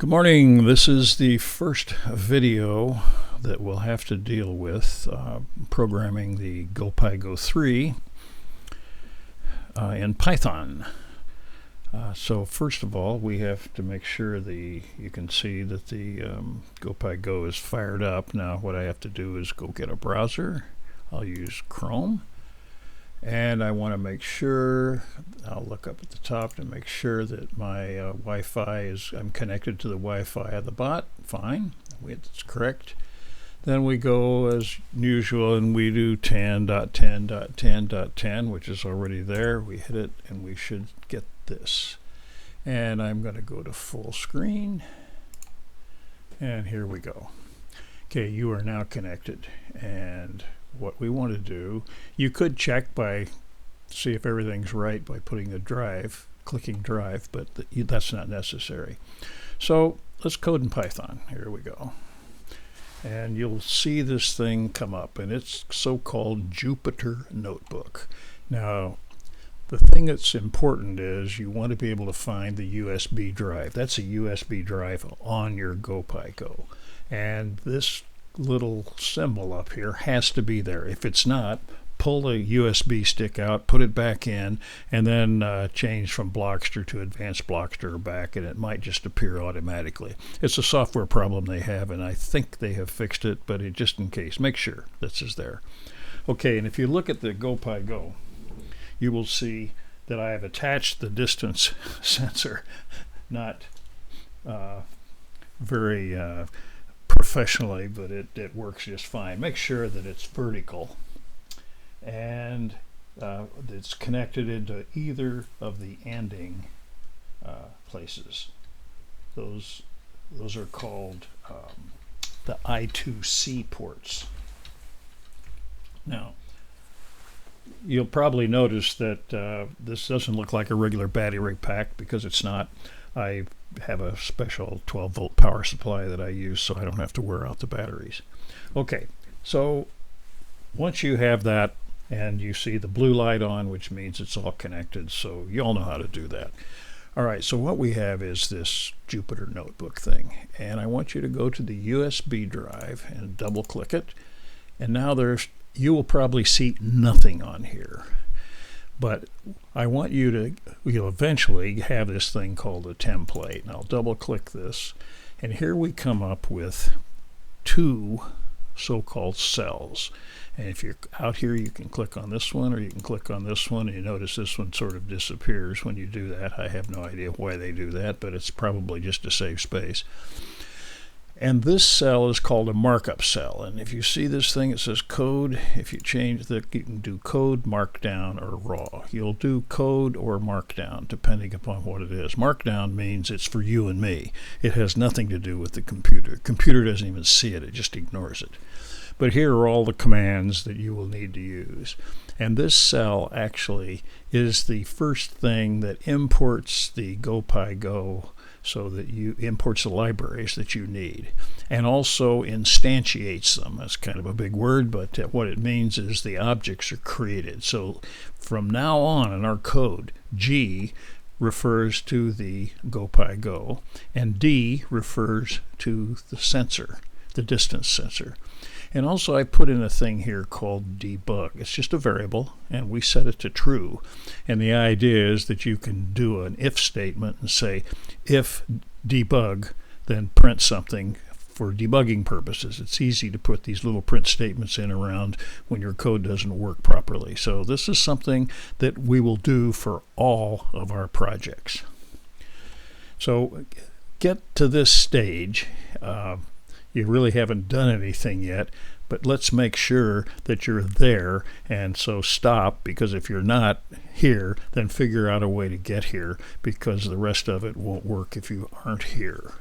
Good morning. This is the first video that we'll have to deal with programming the GoPyGo3 in Python. So first of all, we have to make sure you can see that the GoPyGo is fired up. Now what I have to do is go get a browser. I'll use Chrome. And I want to make sure, I'll look up at the top to make sure that my Wi-Fi I'm connected to the Wi-Fi of the bot. Fine, it's correct. Then we go as usual and we do 10.10.10.10, which is already there. We hit it and we should get this. And I'm going to go to full screen. And here we go. Okay, you are now connected. And what we want to do, you could check by see if everything's right by putting a drive, clicking drive, but that's not necessary. So let's code in Python. Here we go. And you'll see this thing come up, and it's so-called Jupyter Notebook. Now, the thing that's important is you want to be able to find the USB drive. That's a USB drive on your GoPyGo. And this little symbol up here has to be there. If it's not, pull the USB stick out, put it back in, and then change from Blockster to Advanced Blockster back, and it might just appear automatically. It's a software problem they have, and I think they have fixed it, but just in case, make sure this is there. Okay, and if you look at the GoPyGo, you will see that I have attached the distance sensor, not very professionally, but it works just fine. Make sure that it's vertical and it's connected into either of the ANDing places. Those are called the I2C ports. Now, you'll probably notice that this doesn't look like a regular battery pack because it's not. I have a special 12-volt power supply that I use so I don't have to wear out the batteries. Okay, so once you have that and you see the blue light on, which means it's all connected, so you all know how to do that. All right, so what we have is this Jupyter Notebook thing, and I want you to go to the USB drive and double-click it, and now you will probably see nothing on here. But I want you'll eventually have this thing called a template. And I'll double click this. And here we come up with two so-called cells. And if you're out here, you can click on this one or you can click on this one. And you notice this one sort of disappears when you do that. I have no idea why they do that, but it's probably just to save space. And this cell is called a markup cell. And if you see this thing, it says code. If you change that, you can do code, markdown, or raw. You'll do code or markdown, depending upon what it is. Markdown means it's for you and me. It has nothing to do with the computer. The computer doesn't even see it. It just ignores it. But here are all the commands that you will need to use. And this cell actually is the first thing that imports the GoPyGo, so that you imports the libraries that you need, and also instantiates them. That's kind of a big word, but what it means is the objects are created. So from now on in our code, G refers to the GoPyGo, and D refers to the sensor, the distance sensor. And also I put in a thing here called debug. It's just a variable, and we set it to true. And the idea is that you can do an if statement and say, if debug, then print something for debugging purposes. It's easy to put these little print statements in around when your code doesn't work properly. So this is something that we will do for all of our projects. So get to this stage. You really haven't done anything yet, but let's make sure that you're there, and so stop, because if you're not here, then figure out a way to get here, because the rest of it won't work if you aren't here.